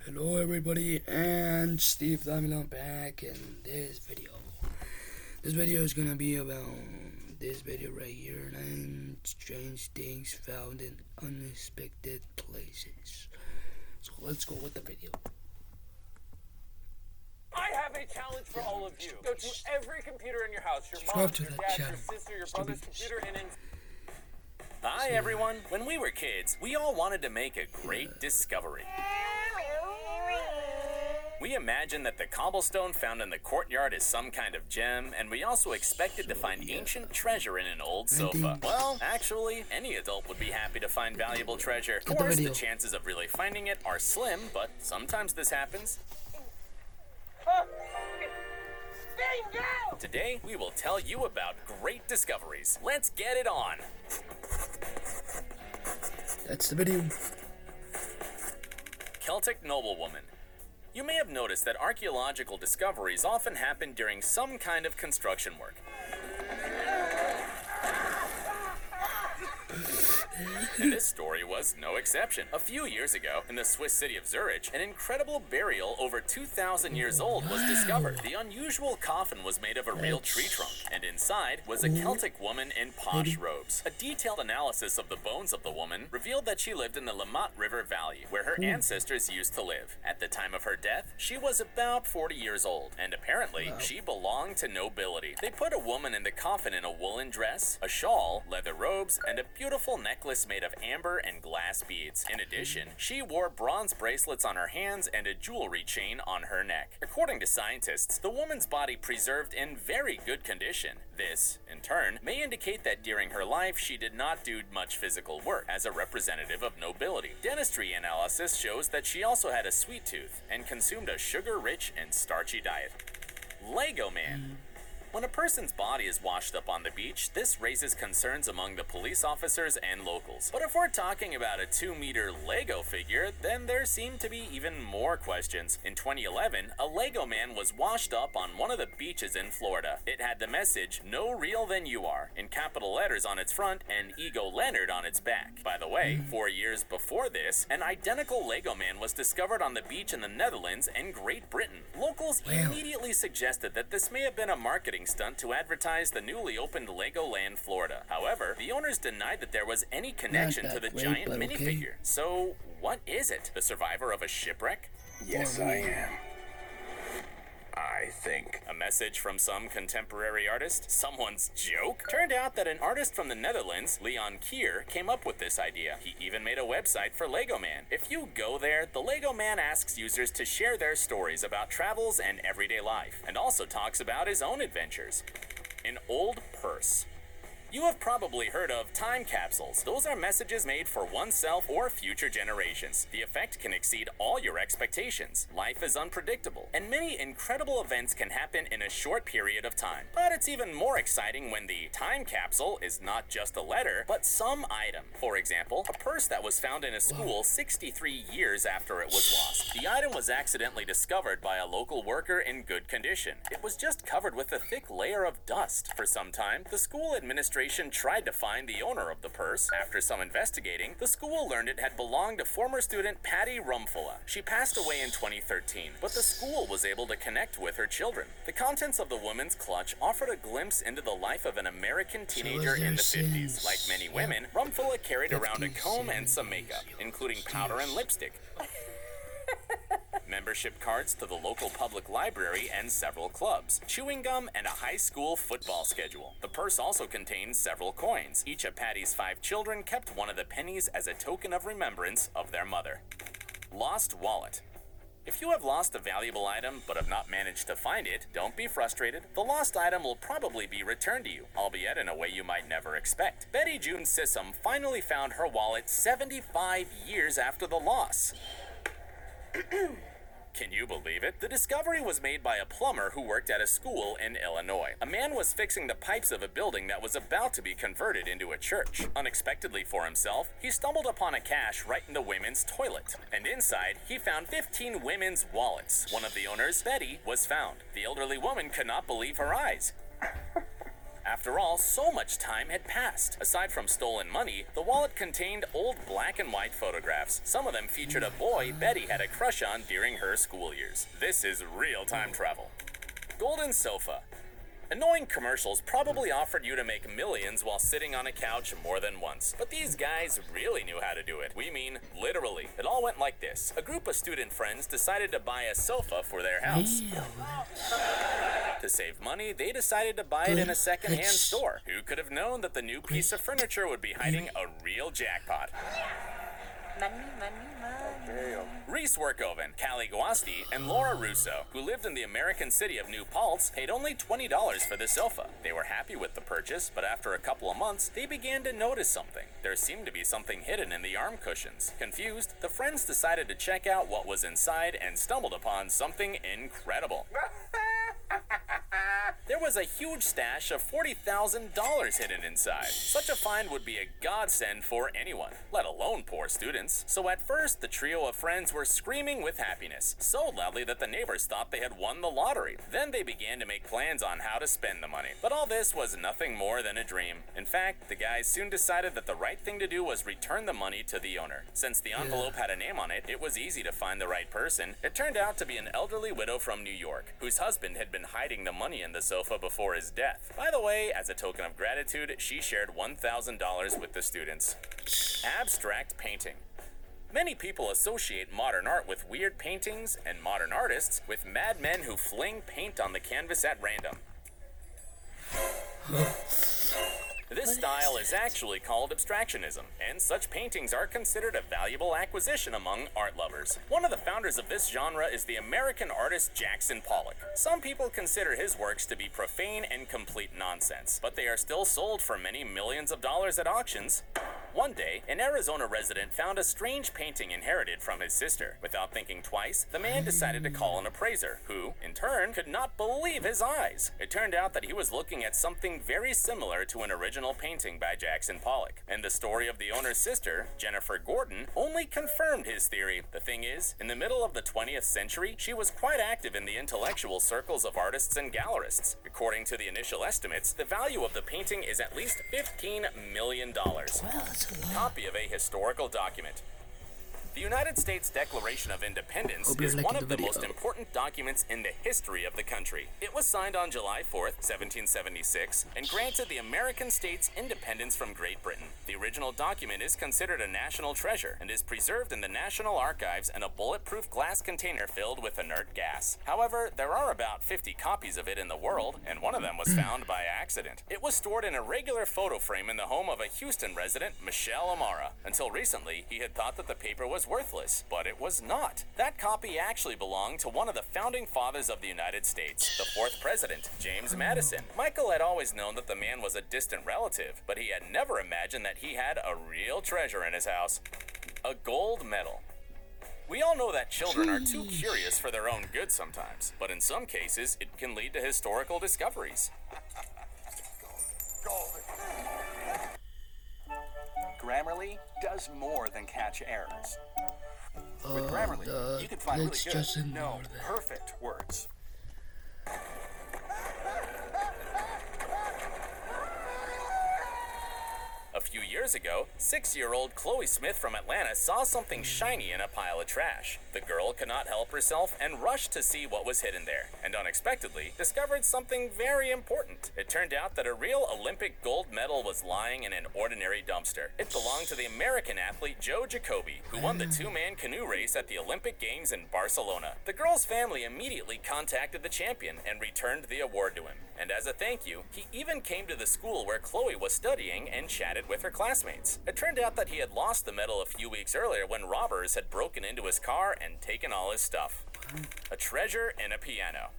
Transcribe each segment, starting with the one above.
Hello everybody, and Steve Damilon back in this video. This video is gonna be about this video right here, 9 strange things found in unexpected places. So let's go with the video. I have a challenge for all of you. Go to every computer in your house, your Subscribe mom's, to your the dad's, channel. your sister, your brother's computer, and in... Hi everyone. When we were kids, we all wanted to make a great discovery. We imagined that the cobblestone found in the courtyard is some kind of gem, and we also expected to find ancient treasure in an old sofa. Well, actually, any adult would be happy to find valuable treasure. Of course, the chances of really finding it are slim, but sometimes this happens. Today, we will tell you about great discoveries. Let's get it on. That's the video. Celtic noblewoman. You may have noticed that archaeological discoveries often happen during some kind of construction work. And this story was no exception. A few years ago, in the Swiss city of Zurich, an incredible burial over 2,000 years old was discovered. The unusual coffin was made of a real tree trunk, and inside was a Celtic woman in posh robes. A detailed analysis of the bones of the woman revealed that she lived in the Lamont River Valley, where her ancestors used to live. At the time of her death, she was about 40 years old, and apparently, she belonged to nobility. They put a woman in the coffin in a woolen dress, a shawl, leather robes, and a beautiful necklace made of amber and glass beads. In addition, she wore bronze bracelets on her hands and a jewelry chain on her neck. According to scientists, the woman's body preserved in very good condition. This, in turn, may indicate that during her life she did not do much physical work as a representative of nobility. Dentistry analysis shows that she also had a sweet tooth and consumed a sugar-rich and starchy diet. Lego Man. When a person's body is washed up on the beach, this raises concerns among the police officers and locals. But if we're talking about a 2-meter Lego figure, then there seem to be even more questions. In 2011, a Lego man was washed up on one of the beaches in Florida. It had the message, "No real than you are," in capital letters on its front and Ego Leonard on its back. By the way, 4 years before this, an identical Lego man was discovered on the beach in the Netherlands and Great Britain. Locals immediately suggested that this may have been a marketing stunt to advertise the newly opened Legoland Florida. However, the owners denied that there was any connection to the giant minifigure. So, what is it? The survivor of a shipwreck? Yes, I am. I think. A message from some contemporary artist? Someone's joke? Turned out that an artist from the Netherlands, Leon Kier, came up with this idea. He even made a website for Lego Man. If you go there, the Lego Man asks users to share their stories about travels and everyday life, and also talks about his own adventures. An old purse. You have probably heard of time capsules. Those are messages made for oneself or future generations. The effect can exceed all your expectations. Life is unpredictable, and many incredible events can happen in a short period of time. But it's even more exciting when the time capsule is not just a letter, but some item. For example, a purse that was found in a school 63 years after it was lost. The item was accidentally discovered by a local worker in good condition. It was just covered with a thick layer of dust. For some time, the school administration tried to find the owner of the purse. After some investigating, the school learned it had belonged to former student Patty Rumfula. She passed away in 2013, but the school was able to connect with her children. The contents of the woman's clutch offered a glimpse into the life of an American teenager in the 50s. Like many women, Rumfula carried around a comb and some makeup, including powder and lipstick. Membership cards to the local public library and several clubs, chewing gum, and a high school football schedule. The purse also contains several coins. Each of Patty's 5 children kept one of the pennies as a token of remembrance of their mother. Lost wallet. If you have lost a valuable item but have not managed to find it, don't be frustrated. The lost item will probably be returned to you, albeit in a way you might never expect. Betty June Sissom finally found her wallet 75 years after the loss. Can you believe it? The discovery was made by a plumber who worked at a school in Illinois. A man was fixing the pipes of a building that was about to be converted into a church. Unexpectedly for himself, he stumbled upon a cache right in the women's toilet. And inside, he found 15 women's wallets. One of the owners, Betty, was found. The elderly woman could not believe her eyes. After all, so much time had passed. Aside from stolen money, the wallet contained old black and white photographs. Some of them featured a boy Betty had a crush on during her school years. This is real time travel. Golden sofa. Annoying commercials probably offered you to make millions while sitting on a couch more than once. But these guys really knew how to do it. We mean literally. It all went like this. A group of student friends decided to buy a sofa for their house. To save money, they decided to buy it in a second-hand store. Who could have known that the new piece of furniture would be hiding a real jackpot? Money. Reese Workoven, Callie Guasti, and Laura Russo, who lived in the American city of New Paltz, paid only $20 for the sofa. They were happy with the purchase, but after a couple of months, they began to notice something. There seemed to be something hidden in the arm cushions. Confused, the friends decided to check out what was inside and stumbled upon something incredible. There was a huge stash of $40,000 hidden inside. Such a find would be a godsend for anyone, let alone poor students. So at first, the trio of friends were screaming with happiness, so loudly that the neighbors thought they had won the lottery. Then they began to make plans on how to spend the money. But all this was nothing more than a dream. In fact, the guys soon decided that the right thing to do was return the money to the owner. Since the envelope had a name on it, it was easy to find the right person. It turned out to be an elderly widow from New York, whose husband had been hiding the money in the sofa before his death. By the way, as a token of gratitude, she shared $1,000 with the students. Abstract painting. Many people associate modern art with weird paintings and modern artists with madmen who fling paint on the canvas at random. This style is actually called abstractionism, and such paintings are considered a valuable acquisition among art lovers. One of the founders of this genre is the American artist Jackson Pollock. Some people consider his works to be profane and complete nonsense, but they are still sold for many millions of dollars at auctions. One day, an Arizona resident found a strange painting inherited from his sister. Without thinking twice, the man decided to call an appraiser, who, in turn, could not believe his eyes. It turned out that he was looking at something very similar to an original painting by Jackson Pollock. And the story of the owner's sister, Jennifer Gordon, only confirmed his theory. The thing is, in the middle of the 20th century, she was quite active in the intellectual circles of artists and gallerists. According to the initial estimates, the value of the painting is at least $15 million. Copy of a historical document. The United States Declaration of Independence is one of the most important documents in the history of the country. It was signed on July 4th, 1776, and granted the American states independence from Great Britain. The original document is considered a national treasure and is preserved in the National Archives in a bulletproof glass container filled with inert gas. However, there are about 50 copies of it in the world, and one of them was found by accident. It was stored in a regular photo frame in the home of a Houston resident, Michelle Amara. Until recently, he had thought that the paper was worthless, but it was not. That copy actually belonged to one of the founding fathers of the United States, the fourth president, James Madison. Michael had always known that the man was a distant relative, but he had never imagined that he had a real treasure in his house. A gold medal. We all know that children are too curious for their own good sometimes, but in some cases, it can lead to historical discoveries. Grammarly does more than catch errors. With Grammarly, you can find really good, perfect words. A few years ago, 6-year-old Chloe Smith from Atlanta saw something shiny in a pile of trash. The girl could not help herself and rushed to see what was hidden there, and unexpectedly discovered something very important. It turned out that a real Olympic gold medal was lying in an ordinary dumpster. It belonged to the American athlete Joe Jacoby, who won the 2-man canoe race at the Olympic Games in Barcelona. The girl's family immediately contacted the champion and returned the award to him. And as a thank you, he even came to the school where Chloe was studying and chatted with her classmates. It turned out that he had lost the medal a few weeks earlier when robbers had broken into his car and taken all his stuff. A treasure in a piano.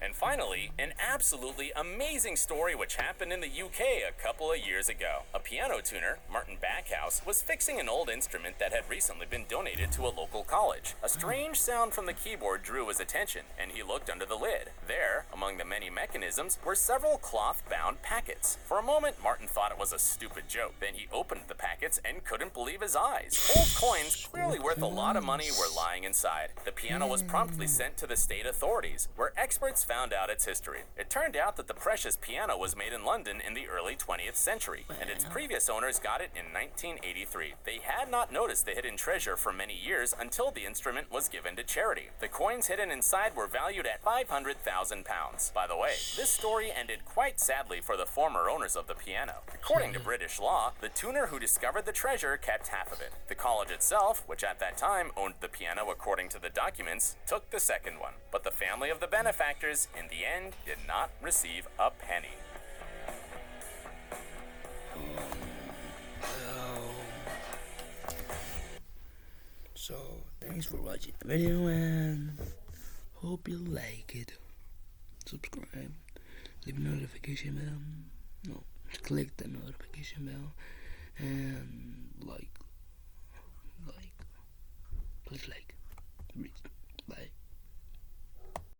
And finally, an absolutely amazing story which happened in the UK a couple of years ago. A piano tuner, Martin Backhouse, was fixing an old instrument that had recently been donated to a local college. A strange sound from the keyboard drew his attention, and he looked under the lid. There, among the many mechanisms, were several cloth-bound packets. For a moment, Martin thought it was a stupid joke. Then he opened the packets and couldn't believe his eyes. Old coins, clearly worth a lot of money, were lying inside. The piano was promptly sent to the state authorities, where experts found found out its history. It turned out that the precious piano was made in London in the early 20th century, and its previous owners got it in 1983. They had not noticed the hidden treasure for many years until the instrument was given to charity. The coins hidden inside were valued at £500,000. By the way, this story ended quite sadly for the former owners of the piano. According to British law, the tuner who discovered the treasure kept half of it. The college itself, which at that time owned the piano according to the documents, took the second one. But the family of the benefactors, in the end, did not receive a penny. So, thanks for watching the video and hope you like it. Subscribe, leave a notification bell. No, click the notification bell and like. Please like. Bye.